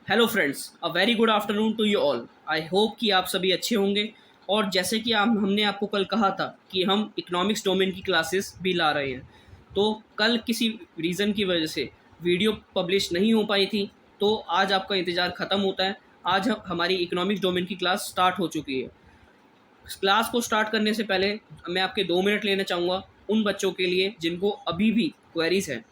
Hello friends, a very good afternoon to you all. I hope कि आप सभी अच्छे होंगे। और जैसे कि हमने आपको कल कहा था कि हम इकोनॉमिक्स डोमेन की क्लासेस भी ला रहे हैं, तो कल किसी रीज़न की वजह से वीडियो पब्लिश नहीं हो पाई थी, तो आज आपका इंतज़ार ख़त्म होता है। आज हमारी इकोनॉमिक्स डोमेन की क्लास स्टार्ट हो चुकी है। क्लास को स्टार्ट करने से पहले मैं आपके 2 मिनट लेना चाहूँगा उन बच्चों के लिए जिनको अभी भी क्वेरीज है।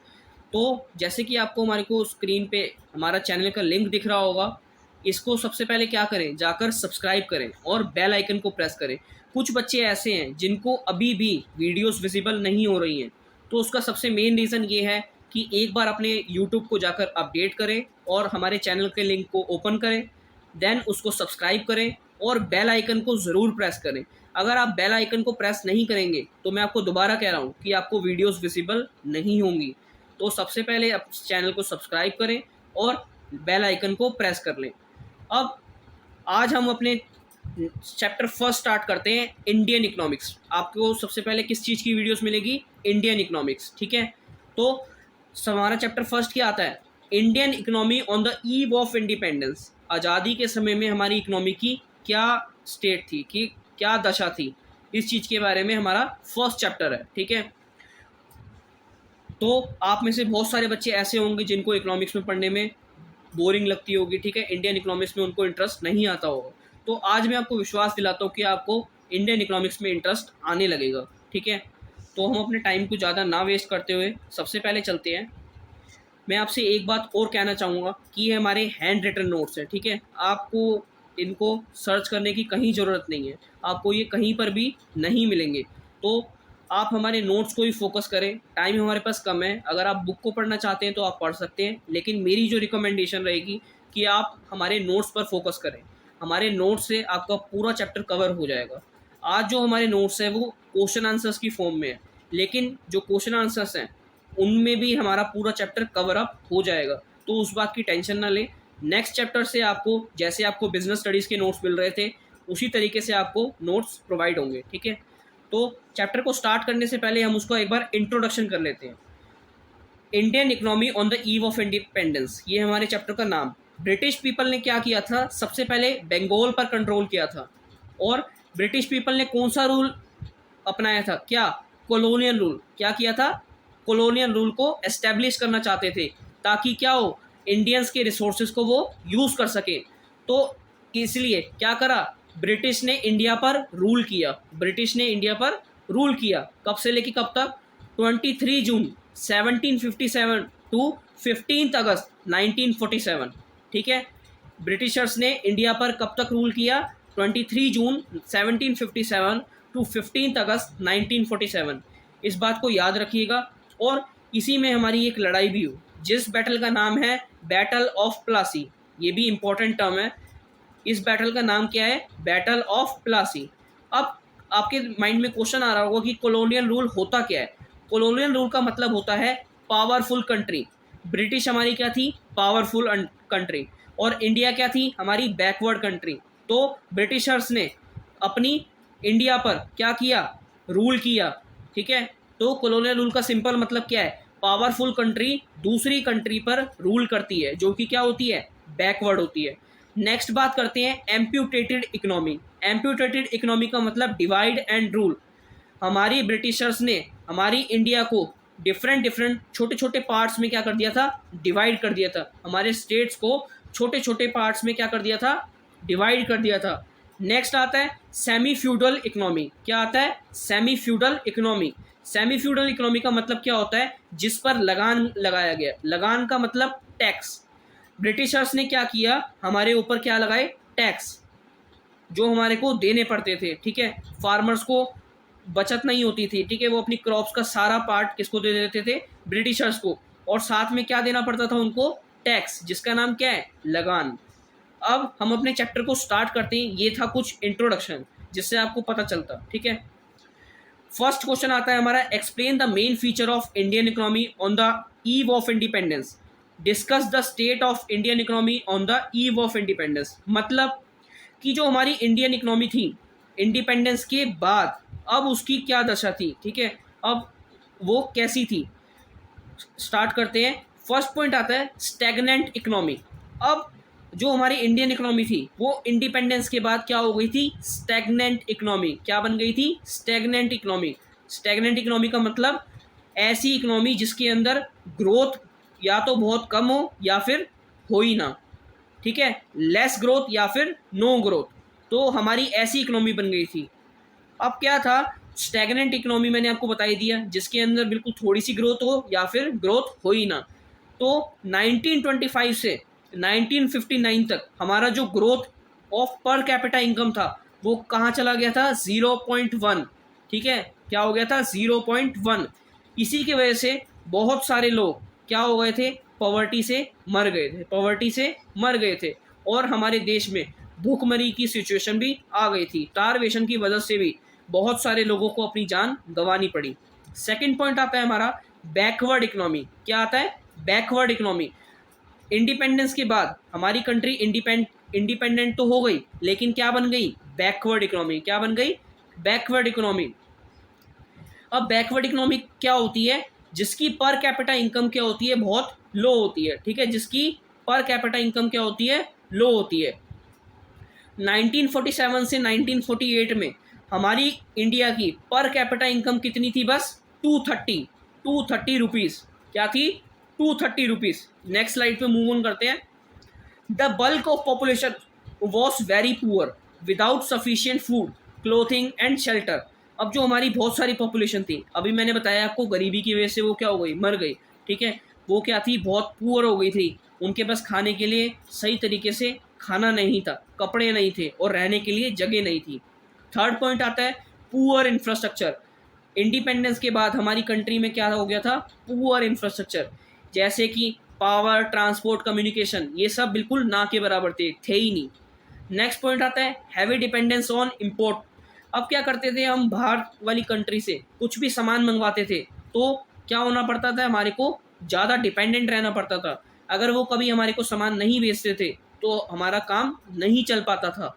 तो जैसे कि आपको हमारे को स्क्रीन पे हमारा चैनल का लिंक दिख रहा होगा, इसको सबसे पहले क्या करें, जाकर सब्सक्राइब करें और बेल आइकन को प्रेस करें। कुछ बच्चे ऐसे हैं जिनको अभी भी वीडियोस विजिबल नहीं हो रही हैं, तो उसका सबसे मेन रीज़न ये है कि एक बार अपने यूट्यूब को जाकर अपडेट करें और हमारे चैनल के लिंक को ओपन करें, देन उसको सब्सक्राइब करें और बेल आइकन को ज़रूर प्रेस करें। अगर आप बेल आइकन को प्रेस नहीं करेंगे तो मैं आपको दोबारा कह रहा हूँ कि आपको वीडियोस विजिबल नहीं होंगी। तो सबसे पहले आप चैनल को सब्सक्राइब करें और बेल आइकन को प्रेस कर लें। अब आज हम अपने चैप्टर फर्स्ट स्टार्ट करते हैं, इंडियन इकोनॉमिक्स। आपको सबसे पहले किस चीज़ की वीडियोस मिलेगी? इंडियन इकोनॉमिक्स, ठीक है। तो हमारा चैप्टर फर्स्ट क्या आता है? Indian economy on the eve of independence. आज़ादी के समय में हमारी इकोनॉमी की क्या स्टेट थी, कि क्या दशा थी, इस चीज़ के बारे में हमारा फर्स्ट चैप्टर है, ठीक है। तो आप में से बहुत सारे बच्चे ऐसे होंगे जिनको इकोनॉमिक्स में पढ़ने में बोरिंग लगती होगी, ठीक है, इंडियन इकोनॉमिक्स में उनको इंटरेस्ट नहीं आता होगा। तो आज मैं आपको विश्वास दिलाता हूँ कि आपको इंडियन इकोनॉमिक्स में इंटरेस्ट आने लगेगा, ठीक है। तो हम अपने टाइम को ज़्यादा ना वेस्ट करते हुए सबसे पहले चलते हैं। मैं आपसे एक बात और कहना चाहूँगा कि ये हमारे हैंड रिटन नोट्स हैं, ठीक है। आपको इनको सर्च करने की कहीं ज़रूरत नहीं है, आपको ये कहीं पर भी नहीं मिलेंगे। तो आप हमारे नोट्स को ही फोकस करें। टाइम हमारे पास कम है, अगर आप बुक को पढ़ना चाहते हैं तो आप पढ़ सकते हैं, लेकिन मेरी जो रिकमेंडेशन रहेगी कि आप हमारे नोट्स पर फोकस करें। हमारे नोट्स से आपका पूरा चैप्टर कवर हो जाएगा। आज जो हमारे नोट्स हैं वो क्वेश्चन आंसर्स की फॉर्म में है, लेकिन जो क्वेश्चन आंसर्स हैं उनमें भी हमारा पूरा चैप्टर कवर अप हो जाएगा, तो उस बात की टेंशन ना लें। नेक्स्ट चैप्टर से आपको, जैसे आपको बिजनेस स्टडीज़ के नोट्स मिल रहे थे, उसी तरीके से आपको नोट्स प्रोवाइड होंगे, ठीक है। तो चैप्टर को स्टार्ट करने से पहले हम उसका एक बार इंट्रोडक्शन कर लेते हैं। Indian economy on the eve of independence, ये हमारे चैप्टर का नाम। ब्रिटिश पीपल ने क्या किया था? सबसे पहले बंगाल पर कंट्रोल किया था। और ब्रिटिश पीपल ने कौन सा रूल अपनाया था? क्या? Colonial rule. क्या किया था? कॉलोनियल रूल को एस्टेब्लिश करना चाहते थे, ताकि क्या हो, इंडियंस के रिसोर्सेज को वो यूज़ कर सके। तो इसलिए क्या करा? ब्रिटिश ने इंडिया पर रूल किया। ब्रिटिश ने इंडिया पर रूल किया कब से लेके कब तक? 23 जून 1757 टू 15 अगस्त 1947, ठीक है। ब्रिटिशर्स ने इंडिया पर कब तक रूल किया? 23 जून 1757 टू 15 अगस्त 1947। इस बात को याद रखिएगा। और इसी में हमारी एक लड़ाई भी हुई, जिस बैटल का नाम है बैटल ऑफ प्लासी। ये भी इंपॉर्टेंट टर्म है। इस बैटल का नाम क्या है? Battle of Plassey. अब आपके माइंड में क्वेश्चन आ रहा होगा कि कॉलोनियल रूल होता क्या है? कॉलोनियल रूल का मतलब होता है पावरफुल कंट्री। ब्रिटिश हमारी क्या थी? Powerful country. और इंडिया क्या थी? हमारी बैकवर्ड कंट्री। तो ब्रिटिशर्स ने अपनी इंडिया पर क्या किया? रूल किया, ठीक है। तो कॉलोनियल रूल का सिंपल मतलब क्या है? पावरफुल कंट्री दूसरी कंट्री पर रूल करती है, जो कि क्या होती है? बैकवर्ड होती है। नेक्स्ट बात करते हैं एम्प्यूटेटेड इकोनॉमी। एम्प्यूटेटेड इकोनॉमी का मतलब डिवाइड एंड रूल। हमारी ब्रिटिशर्स ने हमारी इंडिया को डिफरेंट डिफरेंट छोटे छोटे पार्ट्स में क्या कर दिया था? डिवाइड कर दिया था। हमारे स्टेट्स को छोटे छोटे पार्ट्स में क्या कर दिया था? डिवाइड कर दिया था। नेक्स्ट आता है सेमी फ्यूडल इकोनॉमी। क्या आता है? Semi feudal economy. Semi feudal economy का मतलब क्या होता है? जिस पर लगान लगाया गया। लगान का मतलब टैक्स। ब्रिटिशर्स ने क्या किया? हमारे ऊपर क्या लगाए? टैक्स, जो हमारे को देने पड़ते थे, ठीक है। फार्मर्स को बचत नहीं होती थी, ठीक है। वो अपनी क्रॉप्स का सारा पार्ट किसको दे देते थे? ब्रिटिशर्स को। और साथ में क्या देना पड़ता था उनको? टैक्स, जिसका नाम क्या है? लगान। अब हम अपने चैप्टर को स्टार्ट करते हैं। ये था कुछ इंट्रोडक्शन जिससे आपको पता चलता, ठीक है। फर्स्ट क्वेश्चन आता है हमारा, explain the main feature of Indian economy on the eve of independence. Discuss the state of Indian economy on the eve of independence. मतलब कि जो हमारी इंडियन इकोनॉमी थी इंडिपेंडेंस के बाद, अब उसकी क्या दशा थी, ठीक है। अब वो कैसी थी? स्टार्ट करते हैं। फर्स्ट पॉइंट आता है स्टैग्नेंट इकोनॉमी। अब जो हमारी इंडियन इकोनॉमी थी वो इंडिपेंडेंस के बाद क्या हो गई थी, स्टैग्नेंट इकोनॉमी। क्या बन गई थी, स्टैग्नेंट इकोनॉमी। स्टैग्नेंट इकोनॉमी का मतलब ऐसी इकोनॉमी जिसके अंदर ग्रोथ या तो बहुत कम हो या फिर हो ही ना, ठीक है, लेस ग्रोथ या फिर नो ग्रोथ। तो हमारी ऐसी इकोनॉमी बन गई थी। अब क्या था, स्टैग्नेंट इकोनॉमी मैंने आपको बता ही दिया, जिसके अंदर बिल्कुल थोड़ी सी ग्रोथ हो या फिर ग्रोथ हो ही ना। तो 1925 से 1959 तक हमारा जो growth of per capita income था वो कहाँ चला गया था, 0.1। ठीक है, क्या हो गया था, 0.1। इसी की वजह से बहुत सारे लोग क्या हो गए थे, पॉवर्टी से मर गए थे, पॉवर्टी से मर गए थे। और हमारे देश में भूखमरी की सिचुएशन भी आ गई थी। स्टारवेशन की वजह से भी बहुत सारे लोगों को अपनी जान गंवानी पड़ी। सेकंड पॉइंट आता है हमारा बैकवर्ड इकोनॉमी। क्या आता है, बैकवर्ड इकोनॉमी। इंडिपेंडेंस के बाद हमारी कंट्री इंडिपेंडेंट तो हो गई, लेकिन क्या बन गई, बैकवर्ड इकोनॉमी। क्या बन गई, बैकवर्ड इकोनॉमी। अब बैकवर्ड इकोनॉमी क्या होती है, जिसकी पर कैपिटा इनकम क्या होती है, बहुत लो होती है। ठीक है, जिसकी पर कैपिटा इनकम क्या होती है, लो होती है। 1947 से 1948 में हमारी इंडिया की पर कैपिटा इनकम कितनी थी, बस 230 रुपीज़। क्या थी, 230 रुपीज़। नेक्स्ट स्लाइड पे मूव ऑन करते हैं। The bulk of population was very poor without sufficient food, clothing and shelter. अब जो हमारी बहुत सारी पॉपुलेशन थी, अभी मैंने बताया आपको गरीबी की वजह से वो क्या हो गई, मर गई। ठीक है, वो क्या थी, बहुत पुअर हो गई थी। उनके पास खाने के लिए सही तरीके से खाना नहीं था, कपड़े नहीं थे और रहने के लिए जगह नहीं थी। थर्ड पॉइंट आता है पुअर इंफ्रास्ट्रक्चर। इंडिपेंडेंस के बाद हमारी कंट्री में क्या हो गया था, पुअर इंफ्रास्ट्रक्चर, जैसे कि पावर, ट्रांसपोर्ट, कम्युनिकेशन, ये सब बिल्कुल ना के बराबर थे ही नहीं। नेक्स्ट पॉइंट आता है हैवी डिपेंडेंस ऑन इम्पोर्ट। अब क्या करते थे हम, बाहर वाली कंट्री से कुछ भी सामान मंगवाते थे तो क्या होना पड़ता था, हमारे को ज़्यादा डिपेंडेंट रहना पड़ता था। अगर वो कभी हमारे को सामान नहीं बेचते थे तो हमारा काम नहीं चल पाता था।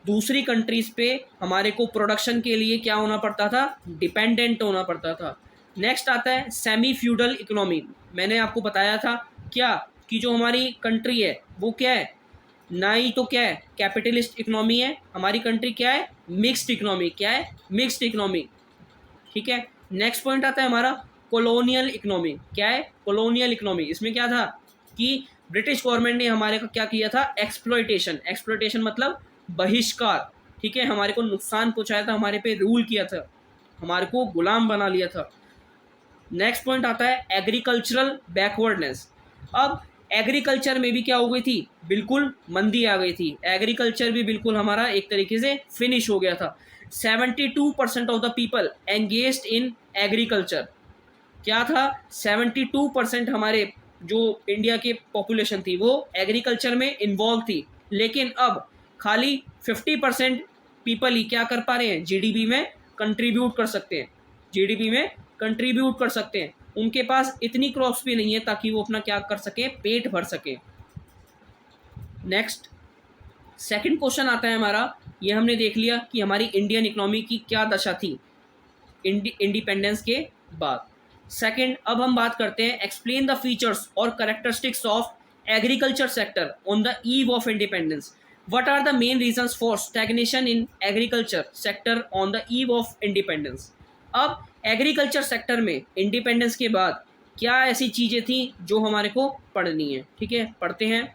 दूसरी कंट्रीज़ पे हमारे को प्रोडक्शन के लिए क्या होना पड़ता था, डिपेंडेंट होना पड़ता था। नेक्स्ट आता है सेमी फ्यूडल इकोनॉमी। मैंने आपको बताया था क्या, कि जो हमारी कंट्री है वो क्या है, ना ही तो क्या है कैपिटलिस्ट इकोनॉमी है, हमारी कंट्री क्या है, मिक्स्ड इकोनॉमी। क्या है, मिक्स्ड इकोनॉमी। ठीक है, नेक्स्ट पॉइंट आता है हमारा कॉलोनियल इकोनॉमी। क्या है, कॉलोनियल इकोनॉमी। इसमें क्या था कि ब्रिटिश गवर्नमेंट ने हमारे को क्या किया था, एक्सप्लॉयटेशन। एक्सप्लॉयटेशन मतलब बहिष्कार। ठीक है, हमारे को नुकसान पहुंचाया था, हमारे पे रूल किया था, हमारे को गुलाम बना लिया था। नेक्स्ट पॉइंट आता है एग्रीकल्चरल बैकवर्डनेस। अब एग्रीकल्चर में भी क्या हो गई थी, बिल्कुल मंदी आ गई थी। एग्रीकल्चर भी बिल्कुल हमारा एक तरीके से फिनिश हो गया था। 72% of the people engaged in agriculture. क्या था, 72% हमारे जो इंडिया के पॉपुलेशन थी वो एग्रीकल्चर में इन्वॉल्व थी। लेकिन अब खाली 50% पीपल ही क्या कर पा रहे हैं, जीडीपी में कंट्रीब्यूट कर सकते हैं, जीडीपी में कंट्रीब्यूट कर सकते हैं। उनके पास इतनी क्रॉप्स भी नहीं है ताकि वो अपना क्या कर सके, पेट भर सके। नेक्स्ट सेकंड क्वेश्चन आता है हमारा, ये हमने देख लिया कि हमारी इंडियन इकोनॉमी की क्या दशा थी इंडिपेंडेंस के बाद। सेकंड, अब हम बात करते हैं एक्सप्लेन द फीचर्स और characteristics of agriculture sector on the eve of independence. What are the main reasons for stagnation in agriculture sector on the eve of independence. अब एग्रीकल्चर सेक्टर में इंडिपेंडेंस के बाद क्या ऐसी चीज़ें थी जो हमारे को पढ़नी है। ठीक है, पढ़ते हैं।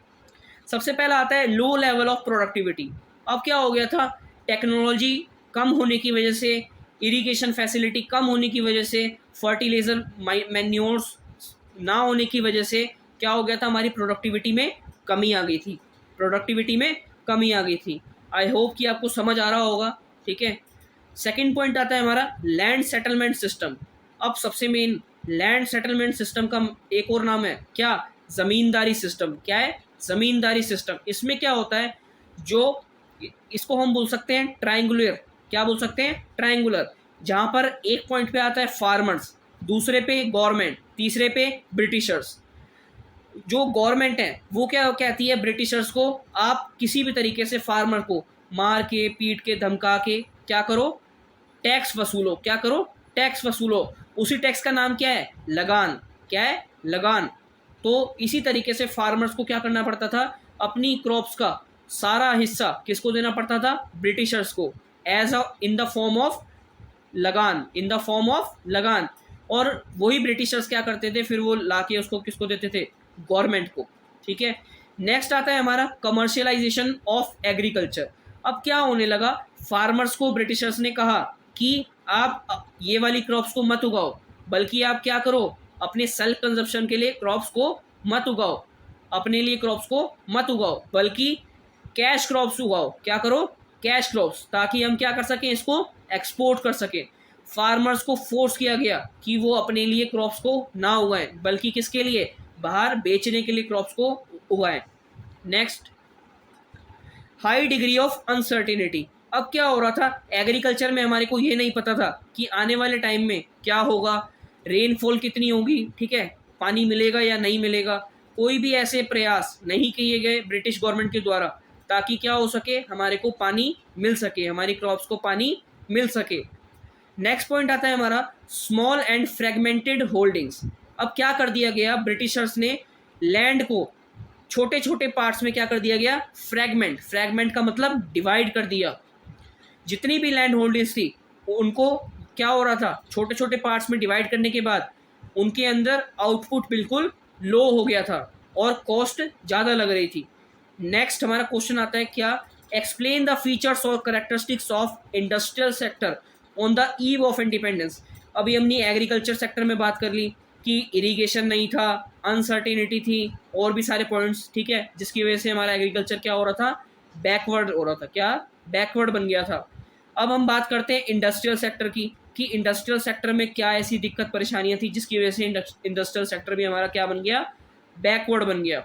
सबसे पहला आता है लो लेवल ऑफ प्रोडक्टिविटी। अब क्या हो गया था, टेक्नोलॉजी कम होने की वजह से, इरिगेशन फैसिलिटी कम होने की वजह से, फर्टिलाइजर मैन्योर्स ना होने की वजह से क्या हो गया था, हमारी प्रोडक्टिविटी में कमी आ गई थी, प्रोडक्टिविटी में कमी आ गई थी। आई होप कि आपको समझ आ रहा होगा। ठीक है, सेकंड पॉइंट आता है हमारा लैंड सेटलमेंट सिस्टम। अब सबसे मेन लैंड सेटलमेंट सिस्टम का एक और नाम है क्या, ज़मींदारी सिस्टम। क्या है, ज़मींदारी सिस्टम। इसमें क्या होता है, जो इसको हम बोल सकते हैं ट्रायंगुलर। क्या बोल सकते हैं, ट्रायंगुलर। जहाँ पर एक पॉइंट पे आता है फार्मर्स, दूसरे पे गवर्नमेंट, तीसरे पे ब्रिटिशर्स। जो गवर्नमेंट है वो क्या कहती है ब्रिटिशर्स को, आप किसी भी तरीके से फार्मर को मार के, पीट के, धमका के क्या करो, टैक्स वसूलो। क्या करो, टैक्स वसूलो। उसी टैक्स का नाम क्या है, लगान। क्या है, लगान। तो इसी तरीके से फार्मर्स को क्या करना पड़ता था, अपनी क्रॉप्स का सारा हिस्सा किसको देना पड़ता था? ब्रिटिशर्स को, as a in the form of lagaan, in the form of लगान। और वही ब्रिटिशर्स क्या करते थे फिर वो लाके उसको किसको देते थे? गवर्नमेंट को। ठीक है, नेक्स्ट आता है हमारा कमर्शियलाइजेशन ऑफ एग्रीकल्चर। अब क्या होने लगा, फार्मर्स को ब्रिटिशर्स ने कहा कि आप ये वाली क्रॉप्स को मत उगाओ, बल्कि आप क्या करो, अपने सेल्फ कंजप्शन के लिए क्रॉप्स को मत उगाओ, अपने लिए क्रॉप्स को मत उगाओ, बल्कि कैश क्रॉप्स उगाओ। क्या करो? कैश क्रॉप्स, ताकि हम क्या कर सकें, इसको एक्सपोर्ट कर सकें। फार्मर्स को फोर्स किया गया कि वो अपने लिए क्रॉप्स को ना उगाएं, बल्कि किसके लिए? बाहर बेचने के लिए क्रॉप्स को उगाएं। Next, high degree of uncertainty. अब क्या हो रहा था, एग्रीकल्चर में हमारे को ये नहीं पता था कि आने वाले टाइम में क्या होगा, रेनफॉल कितनी होगी, ठीक है, पानी मिलेगा या नहीं मिलेगा। कोई भी ऐसे प्रयास नहीं किए गए ब्रिटिश गवर्नमेंट के द्वारा, ताकि क्या हो सके, हमारे को पानी मिल सके, हमारी क्रॉप्स को पानी मिल सके। नेक्स्ट पॉइंट आता है हमारा स्मॉल एंड फ्रेगमेंटेड होल्डिंग्स। अब क्या कर दिया गया, ब्रिटिशर्स ने लैंड को छोटे छोटे पार्ट्स में क्या कर दिया गया? फ्रैगमेंट। फ्रैगमेंट का मतलब डिवाइड कर दिया। जितनी भी लैंड होल्डिंग्स थी उनको क्या हो रहा था, छोटे छोटे पार्ट्स में डिवाइड करने के बाद उनके अंदर आउटपुट बिल्कुल लो हो गया था और कॉस्ट ज़्यादा लग रही थी। नेक्स्ट हमारा क्वेश्चन आता है क्या, एक्सप्लेन द फीचर्स और characteristics of industrial sector on the eve of independence. अभी हमने एग्रीकल्चर सेक्टर में बात कर ली कि इरिगेशन नहीं था, अनसर्टिनिटी थी, और भी सारे पॉइंट्स, ठीक है, जिसकी वजह से हमारा एग्रीकल्चर क्या हो रहा था? बैकवर्ड हो रहा था। क्या? बैकवर्ड बन गया था। अब हम बात करते हैं इंडस्ट्रियल सेक्टर की, कि इंडस्ट्रियल सेक्टर में क्या ऐसी दिक्कत परेशानियां थी जिसकी वजह से इंडस्ट्रियल सेक्टर भी हमारा क्या बन गया? बैकवर्ड बन गया।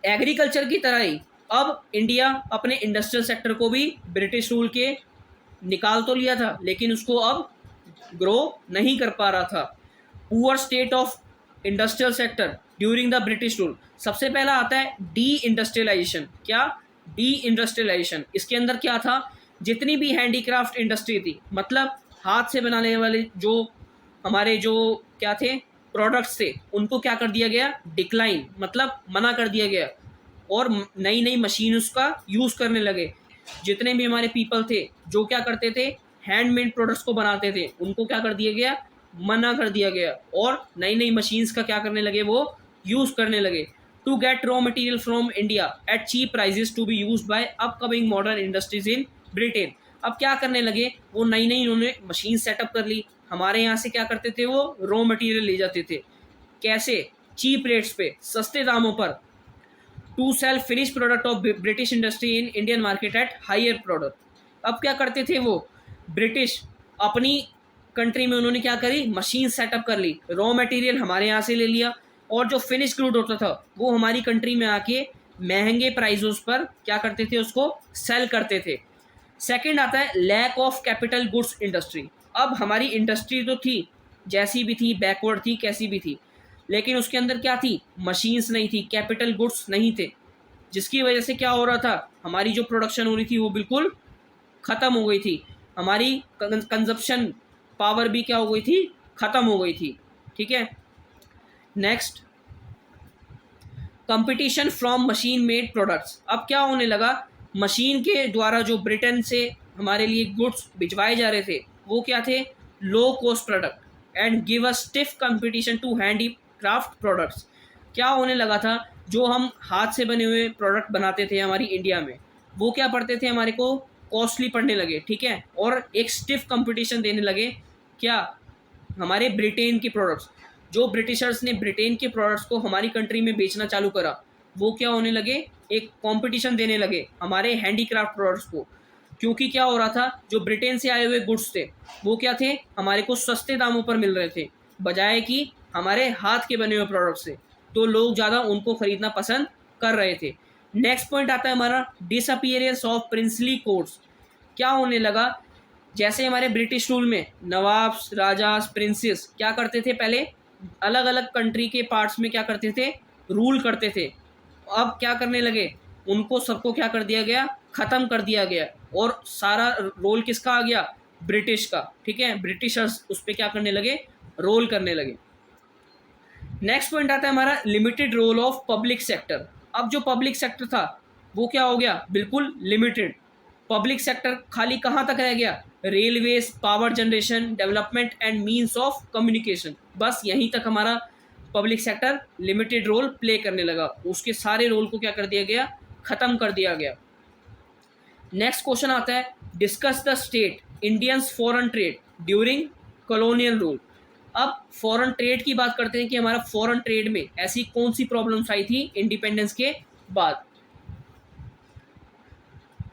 एग्रीकल्चर की तरह ही अब इंडिया अपने इंडस्ट्रियल सेक्टर को भी ब्रिटिश रूल के निकाल तो लिया था, लेकिन उसको अब ग्रो नहीं कर पा रहा था। Poor state of industrial sector during the British rule. सबसे पहला आता है डी इंडस्ट्रियलाइजेशन। क्या? Deindustrialisation. इसके अंदर क्या था, जितनी भी हैंडीक्राफ्ट इंडस्ट्री थी, मतलब हाथ से बनाने वाले जो हमारे जो क्या थे प्रोडक्ट्स थे, उनको क्या कर दिया गया? डिक्लाइन, मतलब मना कर दिया गया, और नई नई मशीन उसका यूज़ करने लगे। जितने भी हमारे पीपल थे जो क्या करते थे, हैंडमेड प्रोडक्ट्स को बनाते थे, उनको क्या कर दिया गया? मना कर दिया गया, और नई नई मशीन्स का क्या करने लगे? वो यूज़ करने लगे। To get raw material from India at cheap prices to be use by upcoming modern industries in Britain. अब क्या करने लगे, वो नई नई उन्होंने मशीन सेटअप कर ली। हमारे यहाँ से क्या करते थे, वो रॉ मटेरियल ले जाते थे। कैसे? चीप रेट्स पे, सस्ते दामों पर, to sell finish product of British industry in Indian market at higher product. अब क्या करते थे वो ब्रिटिश, अपनी कंट्री में उन्होंने क्या करी? मशीन सेटअप कर ली, रॉ मटेरियल हमारे यहाँ से ले लिया, और जो फिनिश गुड होता था वो हमारी कंट्री में आके महंगे प्राइसों पर क्या करते थे? उसको सेल करते थे। सेकंड आता है lack of capital goods industry. अब हमारी इंडस्ट्री तो थी, जैसी भी थी, बैकवर्ड थी, कैसी भी थी, लेकिन उसके अंदर क्या थी? मशीन्स नहीं थी, कैपिटल गुड्स नहीं थे, जिसकी वजह से क्या हो रहा था, हमारी जो प्रोडक्शन हो रही थी वो बिल्कुल ख़त्म हो गई थी। हमारी कंजप्शन पावर भी क्या हो गई थी? ख़त्म हो गई थी। ठीक है, next, competition from machine made products. अब क्या होने लगा, मशीन के द्वारा जो ब्रिटेन से हमारे लिए गुड्स भिजवाए जा रहे थे वो क्या थे? Low cost product and give a stiff competition to handicraft products. क्या होने लगा था, जो हम हाथ से बने हुए प्रोडक्ट बनाते थे हमारी इंडिया में, वो क्या पड़ते थे? हमारे को कॉस्टली पड़ने लगे, ठीक है, और एक स्टिफ कंपटीशन देने लगे। क्या? हमारे ब्रिटेन के प्रोडक्ट्स, जो ब्रिटिशर्स ने ब्रिटेन के प्रोडक्ट्स को हमारी कंट्री में बेचना चालू करा, वो क्या होने लगे? एक कंपटीशन देने लगे हमारे हैंडीक्राफ्ट प्रोडक्ट्स को। क्योंकि क्या हो रहा था, जो ब्रिटेन से आए हुए गुड्स थे वो क्या थे? हमारे को सस्ते दामों पर मिल रहे थे, बजाय कि हमारे हाथ के बने हुए प्रोडक्ट्स से, तो लोग ज़्यादा उनको खरीदना पसंद कर रहे थे। नेक्स्ट पॉइंट आता है हमारा डिसअपीयरेंस ऑफ प्रिंसली कोर्ट्स। क्या होने लगा, जैसे हमारे ब्रिटिश रूल में नवाब्स, राजास, प्रिंसेस क्या करते थे? पहले अलग अलग कंट्री के पार्ट्स में क्या करते थे? रूल करते थे। अब क्या करने लगे, उनको सबको क्या कर दिया गया? ख़त्म कर दिया गया, और सारा रोल किसका आ गया? ब्रिटिश का। ठीक है, ब्रिटिशर्स उस पर क्या करने लगे? रोल करने लगे। नेक्स्ट पॉइंट आता है हमारा limited role of public sector. अब जो पब्लिक सेक्टर था वो क्या हो गया, बिल्कुल लिमिटेड। पब्लिक सेक्टर खाली कहाँ तक रह गया, railways, power generation, development and means of communication, बस यहीं तक हमारा public sector limited role play करने लगा। उसके सारे रोल को क्या कर दिया गया, ख़त्म कर दिया गया। नेक्स्ट क्वेश्चन आता है, discuss the state Indians foreign trade during colonial rule. अब फॉरेन ट्रेड की बात करते हैं कि हमारा फॉरेन ट्रेड में ऐसी कौन सी प्रॉब्लम्स आई थी इंडिपेंडेंस के बाद।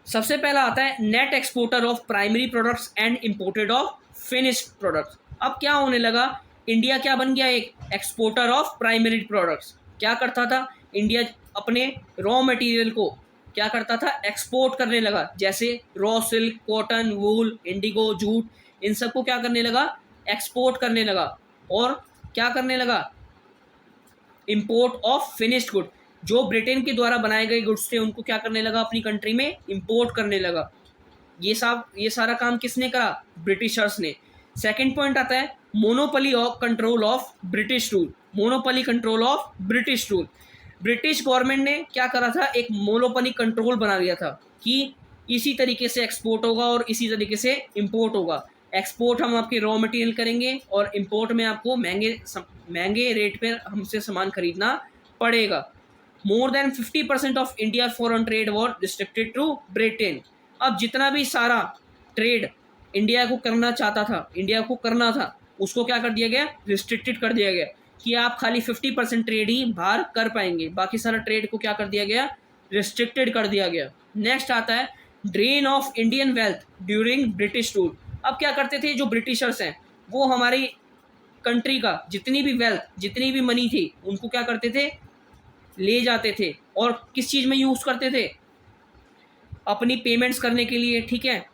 सबसे पहला आता है net exporter of primary products and imported of finished products. अब क्या होने लगा, इंडिया क्या बन गया, एक एक्सपोर्टर ऑफ प्राइमरी प्रोडक्ट्स। क्या करता था इंडिया, अपने रॉ मटेरियल को क्या करता था, एक्सपोर्ट करने लगा, जैसे रॉ सिल्क, कॉटन, वूल, इंडिगो, जूट, इन सबको क्या करने लगा, एक्सपोर्ट करने लगा। और क्या करने लगा, इंपोर्ट ऑफ फिनिश्ड गुड, जो ब्रिटेन के द्वारा बनाए गए गुड्स थे उनको क्या करने लगा, अपनी कंट्री में इंपोर्ट करने लगा। ये सारा काम किसने करा, ब्रिटिशर्स ने। सेकंड पॉइंट आता है monopoly of control of British rule. Monopoly control of British rule, British government ने क्या करा था, एक मोनोपोली कंट्रोल बना दिया था कि इसी तरीके से एक्सपोर्ट होगा और इसी तरीके से इंपोर्ट होगा। एक्सपोर्ट हम आपके रॉ मटेरियल करेंगे और इंपोर्ट में आपको महंगे रेट पर हमसे सामान खरीदना पड़ेगा। More than 50% of India foreign trade war restricted to Britain. अब जितना भी सारा ट्रेड इंडिया को करना चाहता था, इंडिया को करना था, उसको क्या कर दिया गया, रिस्ट्रिक्टेड कर दिया गया कि आप खाली 50% ट्रेड ही बाहर कर पाएंगे, बाकी सारा ट्रेड को क्या कर दिया गया, रिस्ट्रिक्टेड कर दिया गया। नेक्स्ट आता है drain of Indian wealth during British rule. अब क्या करते थे जो ब्रिटिशर्स हैं, वो हमारी कंट्री का जितनी भी वेल्थ, जितनी भी मनी थी, उनको क्या करते थे, ले जाते थे और किस चीज़ में यूज़ करते थे, अपनी पेमेंट्स करने के लिए, ठीक है।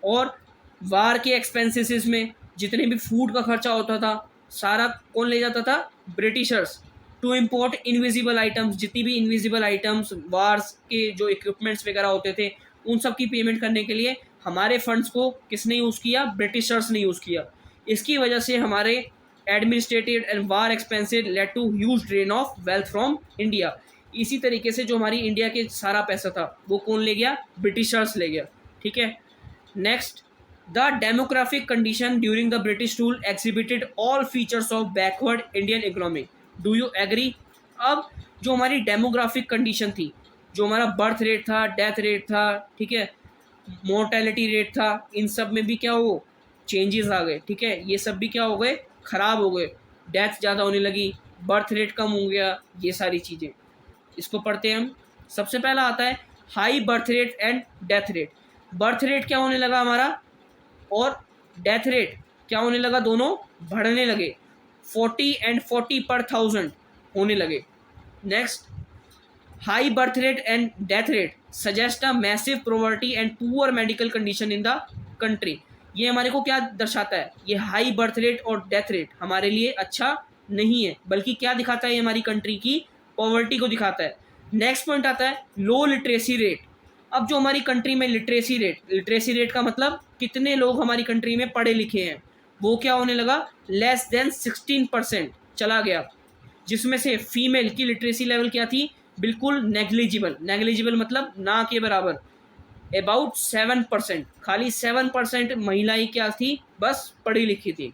और वार के एक्सपेंसेस में जितने भी फूड का खर्चा होता था सारा कौन ले जाता था, Britishers. To import invisible items, जितनी भी इनविजिबल आइटम्स, वार्स के जो इक्विपमेंट्स वगैरह होते थे, उन सब की पेमेंट करने के लिए हमारे फंड्स को किसने यूज़ किया, ब्रिटिशर्स ने यूज़ किया। इसकी वजह से हमारे administrative and war expenses led to huge drain of wealth from India. इसी तरीके से जो हमारी इंडिया के सारा पैसा था वो कौन ले गया, ब्रिटिशर्स ले गया, ठीक है। Next, the demographic condition during the British rule exhibited all features of backward Indian economy. Do you agree. अब जो हमारी डेमोग्राफिक कंडीशन थी, जो हमारा बर्थ रेट था, डेथ रेट था, ठीक है, मोर्टेलिटी रेट था, इन सब में भी क्या हो, चेंजेस आ गए, ठीक है। ये सब भी क्या हो गए, ख़राब हो गए, डेथ ज़्यादा होने लगी, बर्थ रेट कम हो गया, ये सारी चीज़ें। इसको पढ़ते हैं हम। सबसे पहला आता है high birth rate and death rate. Birth rate क्या होने लगा हमारा और डेथ रेट क्या होने लगा, दोनों बढ़ने लगे, 40 एंड 40 पर 1000 होने लगे। Next, high birth rate and death rate suggest a massive poverty and poor medical condition in the country. ये हमारे को क्या दर्शाता है, ये हाई बर्थ रेट और डेथ रेट हमारे लिए अच्छा नहीं है, बल्कि क्या दिखाता है, ये हमारी कंट्री की पॉवर्टी को दिखाता है। नेक्स्ट पॉइंट आता है लो लिटरेसी रेट। अब जो हमारी कंट्री में लिटरेसी रेट का मतलब कितने लोग हमारी कंट्री में पढ़े लिखे हैं, वो क्या होने लगा, लेस देन 16% चला गया, जिसमें से फीमेल की लिटरेसी लेवल क्या थी, बिल्कुल नेग्लिजिबल मतलब ना के बराबर, अबाउट 7%, खाली 7% महिलाएं क्या थी, बस पढ़ी लिखी थी।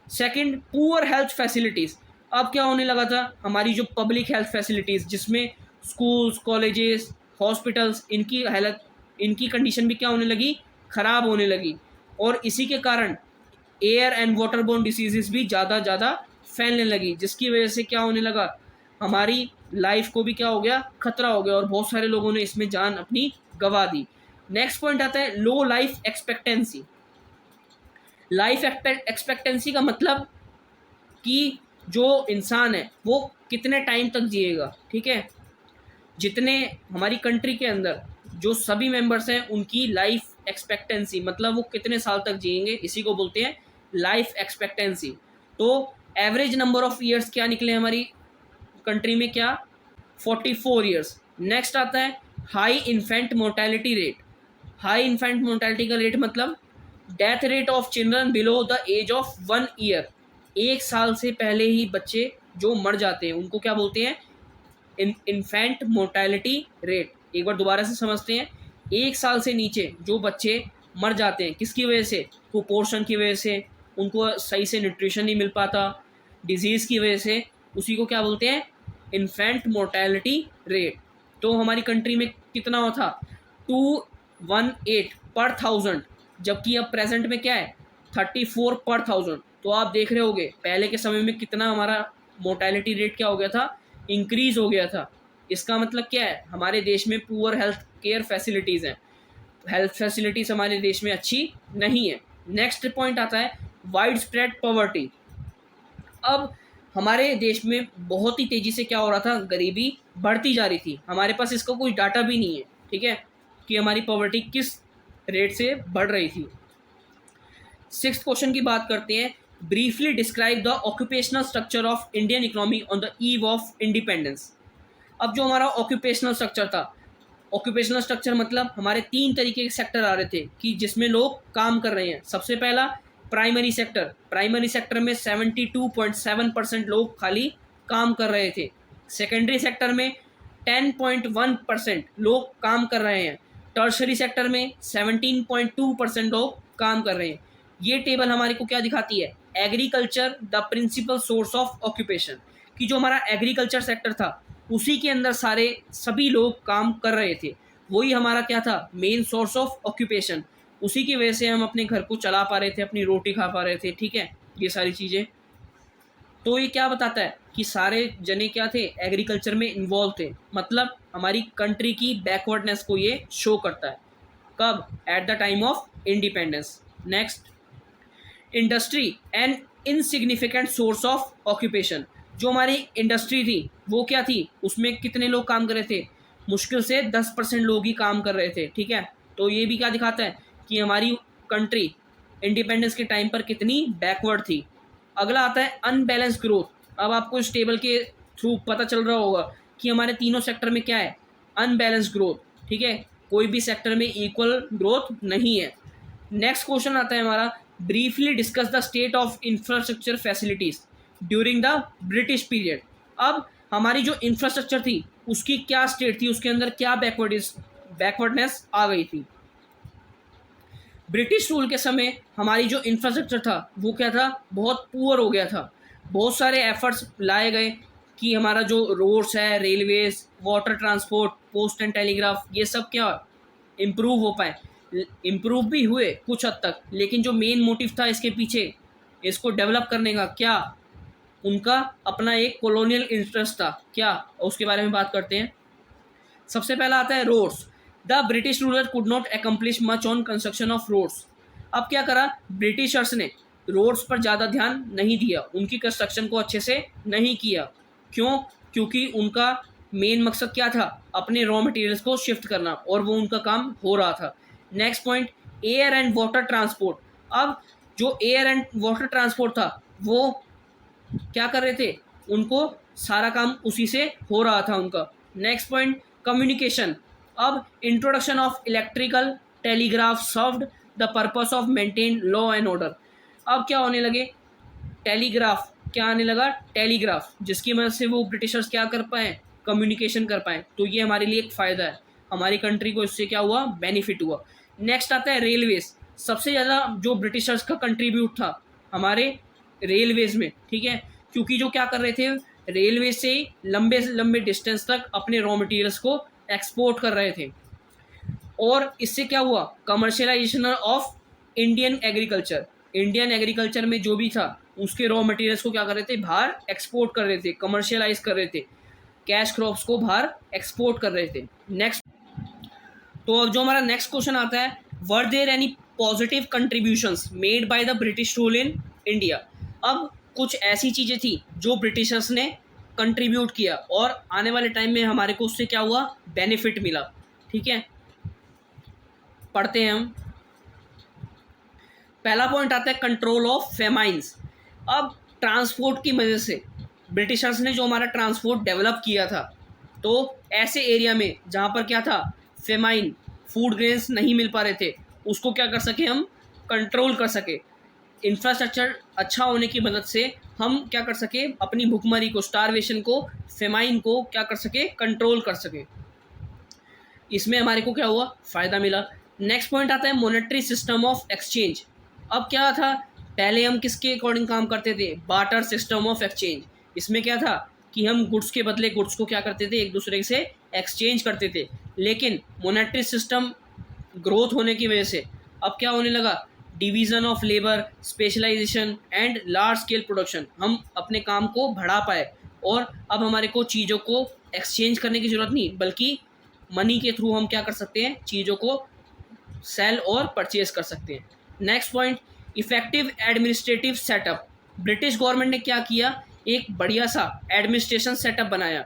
Second, poor health facilities. अब क्या होने लगा था, हमारी जो पब्लिक हेल्थ फैसिलिटीज़, जिसमें स्कूल्स, कॉलेजेस, हॉस्पिटल्स, इनकी कंडीशन भी क्या होने लगी, ख़राब होने लगी। और इसी के कारण एयर एंड वाटरबोर्न डिसीजेस भी ज़्यादा फैलने लगी, जिसकी वजह से क्या होने लगा, हमारी लाइफ को भी क्या हो गया, खतरा हो गया, और बहुत सारे लोगों ने इसमें जान अपनी गंवा दी। नेक्स्ट पॉइंट आता है लो लाइफ एक्सपेक्टेंसी। लाइफ एक्सपेक्टेंसी का मतलब कि जो इंसान है वो कितने टाइम तक जिएगा, ठीक है। जितने हमारी कंट्री के अंदर जो सभी मेंबर्स हैं उनकी लाइफ एक्सपेक्टेंसी मतलब वो कितने साल तक जिएंगे, इसी को बोलते हैं लाइफ एक्सपेक्टेंसी। तो एवरेज नंबर ऑफ ईयर्स क्या निकले हमारी कंट्री में, क्या, 44 ईयर्स। नेक्स्ट आता है high infant mortality rate. High infant mortality का रेट मतलब death rate of children below the age of 1 year. 1 साल से पहले ही बच्चे जो मर जाते हैं उनको क्या बोलते हैं, इन्फेंट मोर्टेलिटी रेट, एक बार दोबारा से समझते हैं। 1 साल से नीचे जो बच्चे मर जाते हैं, किसकी वजह से? कुपोषण की वजह से, उनको सही से न्यूट्रिशन नहीं मिल पाता, डिजीज़ की वजह से, उसी को क्या बोलते हैं? Infant mortality rate. तो हमारी कंट्री में कितना हुआ था? 218 पर 1000, जबकि अब प्रेजेंट में क्या है? 34 पर 1000। तो आप देख रहे होगे पहले के समय में कितना हमारा मोर्टेलिटी रेट क्या हो गया था? इंक्रीज़ हो गया था। इसका मतलब क्या है? हमारे देश में पुअर हेल्थ केयर फैसिलिटीज़ हैं, हेल्थ फैसिलिटीज़ हमारे देश में अच्छी नहीं है। नेक्स्ट पॉइंट आता है वाइड स्प्रेड पॉवर्टी। अब हमारे देश में बहुत ही तेज़ी से क्या हो रहा था? गरीबी बढ़ती जा रही थी। हमारे पास इसका कोई डाटा भी नहीं है, ठीक है, कि हमारी पॉवर्टी किस रेट से बढ़ रही थी। 6th क्वेश्चन की बात करते हैं। Briefly describe the occupational structure of Indian economy on the eve of independence. अब जो हमारा ऑक्यूपेशनल स्ट्रक्चर था, ऑक्यूपेशनल स्ट्रक्चर मतलब हमारे 3 तरीके के सेक्टर आ रहे थे कि जिसमें लोग काम कर रहे हैं। सबसे पहला प्राइमरी सेक्टर, प्राइमरी सेक्टर में 72.7% लोग खाली काम कर रहे थे। सेकेंडरी सेक्टर में 10.1% लोग काम कर रहे हैं। टर्शरी सेक्टर में 17.2% लोग काम कर रहे हैं। ये टेबल हमारे को क्या दिखाती है? Agriculture the principal source of occupation, कि जो हमारा एग्रीकल्चर सेक्टर था उसी के अंदर सभी लोग काम कर रहे थे। वही हमारा क्या था? Main source of occupation. उसी की वजह से हम अपने घर को चला पा रहे थे, अपनी रोटी खा पा रहे थे, ठीक है, ये सारी चीज़ें। तो ये क्या बताता है कि सारे जने क्या थे? एग्रीकल्चर में इन्वॉल्व थे। मतलब हमारी कंट्री की बैकवर्डनेस को ये शो करता है। कब? At the time of independence. Next, industry and insignificant source of occupation. जो हमारी इंडस्ट्री थी वो क्या थी? उसमें कितने लोग काम कर रहे थे? मुश्किल से 10% लोग ही काम कर रहे थे, ठीक है। तो ये भी क्या दिखाता है कि हमारी कंट्री इंडिपेंडेंस के टाइम पर कितनी बैकवर्ड थी। अगला आता है अनबैलेंस ग्रोथ। अब आपको इस टेबल के थ्रू पता चल रहा होगा कि हमारे तीनों सेक्टर में क्या है? अनबैलेंस ग्रोथ, ठीक है, कोई भी सेक्टर में इक्वल ग्रोथ नहीं है। नेक्स्ट क्वेश्चन आता है हमारा, briefly discuss the state of infrastructure facilities during the British period. अब हमारी जो इंफ्रास्ट्रक्चर थी उसकी क्या स्टेट थी, उसके अंदर क्या बैकवर्डनेस आ गई थी। ब्रिटिश रूल के समय हमारी जो इंफ्रास्ट्रक्चर था वो क्या था? बहुत पुअर हो गया था। बहुत सारे एफर्ट्स लाए गए कि हमारा जो रोड्स है, railways, water transport, post and telegraph, ये सब क्या इम्प्रूव हो पाए। इम्प्रूव भी हुए कुछ हद तक, लेकिन जो मेन मोटिव था इसके पीछे इसको डेवलप करने का, क्या? उनका अपना एक कॉलोनियल इंटरेस्ट था। क्या? उसके बारे में बात करते हैं। सबसे पहला आता है roads. The British ruler could not accomplish much on construction of roads. अब क्या करा ब्रिटिशर्स ने? रोड्स पर ज़्यादा ध्यान नहीं दिया, उनकी कंस्ट्रक्शन को अच्छे से नहीं किया। क्यों? क्योंकि उनका मेन मकसद क्या था? अपने रॉ मटेरियल्स को शिफ्ट करना, और वो उनका काम हो रहा था। Next point, air and water transport. अब जो एयर एंड वाटर ट्रांसपोर्ट था वो क्या कर रहे थे? उनको सारा काम उसी से हो रहा था उनका। Next point, communication. अब introduction of electrical telegraph served the purpose of maintain law and order. अब क्या होने लगे? टेलीग्राफ, क्या आने लगा? टेलीग्राफ, जिसकी मदद से वो ब्रिटिशर्स क्या कर पाएँ? कम्युनिकेशन कर पाएँ। तो ये हमारे लिए एक फ़ायदा है, हमारी कंट्री को इससे क्या हुआ? बेनिफिट हुआ। नेक्स्ट आता है रेलवेज। सबसे ज़्यादा जो ब्रिटिशर्स का कंट्रीब्यूट था हमारे रेलवेज में, ठीक है, क्योंकि जो क्या कर रहे थे? रेलवे से लंबे से लंबे डिस्टेंस तक अपने रॉ मटेरियल्स को एक्सपोर्ट कर रहे थे। और इससे क्या हुआ? Commercialisation of Indian agriculture. Indian agriculture में जो भी था उसके रॉ मटेरियल्स को क्या कर रहे थे? बाहर एक्सपोर्ट कर रहे थे, कमर्शियलाइज कर रहे थे, कैश क्रॉप्स को बाहर एक्सपोर्ट कर रहे थे। नेक्स्ट, तो अब जो हमारा नेक्स्ट क्वेश्चन आता है, were there any positive contributions made by the British rule in India. अब कुछ ऐसी चीज़ें थी जो ब्रिटिशर्स ने कंट्रीब्यूट किया और आने वाले टाइम में हमारे को उससे क्या हुआ? बेनिफिट मिला, ठीक है। पढ़ते हैं हम। पहला पॉइंट आता है कंट्रोल ऑफ फेमाइंस। अब ट्रांसपोर्ट की वजह से ब्रिटिशर्स ने जो हमारा ट्रांसपोर्ट डेवलप किया था, तो ऐसे एरिया में जहाँ पर क्या था? फेमाइन, फूड ग्रेन्स नहीं मिल पा रहे थे, उसको क्या कर सके? हम कंट्रोल कर सके। इंफ्रास्ट्रक्चर अच्छा होने की मदद से हम क्या कर सके, अपनी भुखमरी को, स्टारवेशन को, फेमाइन को क्या कर सके, कंट्रोल कर सके। इसमें हमारे को क्या हुआ, फ़ायदा मिला। नेक्स्ट पॉइंट आता है मॉनेटरी सिस्टम ऑफ एक्सचेंज। अब क्या था, पहले हम किसके अकॉर्डिंग काम करते थे, बार्टर सिस्टम ऑफ एक्सचेंज। इसमें क्या था कि हम गुड्स के बदले गुड्स को क्या करते थे, एक दूसरे से एक्सचेंज करते थे। लेकिन मॉनेटरी सिस्टम ग्रोथ होने की वजह से अब क्या होने लगा, division of labour, specialisation and large scale production. हम अपने काम को बढ़ा पाए और अब हमारे को चीज़ों को एक्सचेंज करने की ज़रूरत नहीं, बल्कि मनी के थ्रू हम क्या कर सकते हैं, चीज़ों को सेल और परचेज कर सकते हैं। Next point, effective administrative setup. British government ने क्या किया, एक बढ़िया सा एडमिनिस्ट्रेशन सेटअप बनाया।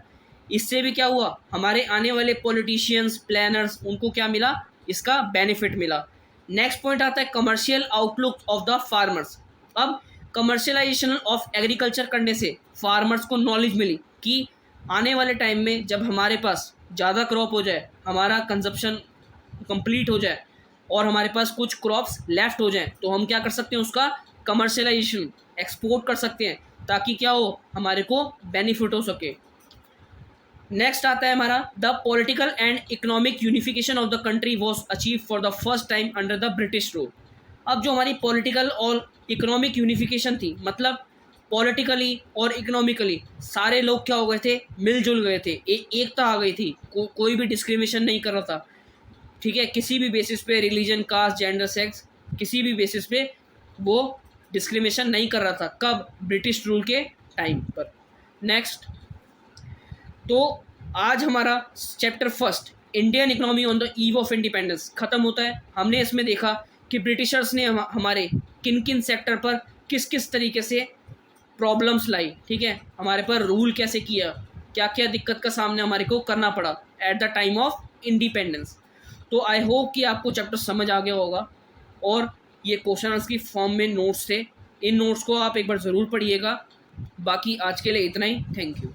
इससे भी क्या हुआ, हमारे आने वाले पॉलिटिशियंस, प्लानर्स, उनको क्या मिला, इसका बेनिफिट मिला। नेक्स्ट पॉइंट आता है commercial outlook of the farmers. अब कमर्शियलाइजेशन ऑफ एग्रीकल्चर करने से फार्मर्स को नॉलेज मिली कि आने वाले टाइम में जब हमारे पास ज़्यादा क्रॉप हो जाए, हमारा कंजप्शन कंप्लीट हो जाए और हमारे पास कुछ क्रॉप्स लेफ्ट हो जाएं, तो हम क्या कर सकते हैं, उसका कमर्शियलाइजेशन, एक्सपोर्ट कर सकते हैं, ताकि क्या हो, हमारे को बेनिफिट हो सके। नेक्स्ट आता है हमारा the political and economic unification of the country was achieve for the first time under the British rule. अब जो हमारी पॉलिटिकल और इकोनॉमिक यूनिफिकेशन थी, मतलब पॉलिटिकली और इकोनॉमिकली सारे लोग क्या हो गए थे, मिलजुल गए थे, एकता आ गई थी, कोई भी डिस्क्रिमिनेशन नहीं कर रहा था। ठीक है, किसी भी बेसिस पे, रिलीजन, कास्ट, जेंडर, सेक्स, किसी भी बेसिस पे वो डिस्क्रिमिनेशन नहीं कर रहा था। कब, ब्रिटिश रूल के टाइम पर। नेक्स्ट, तो आज हमारा chapter first Indian economy on the eve of independence ख़त्म होता है। हमने इसमें देखा कि ब्रिटिशर्स ने हमारे किन किन सेक्टर पर किस किस तरीके से प्रॉब्लम्स लाई, ठीक है, हमारे पर रूल कैसे किया, क्या क्या दिक्कत का सामने हमारे को करना पड़ा at the time of independence. तो आई होप कि आपको चैप्टर समझ आ गया होगा और ये क्वेश्चन आंसर की फॉर्म में नोट्स थे। इन नोट्स को आप एक बार ज़रूर पढ़िएगा। बाकी आज के लिए इतना ही, थैंक यू।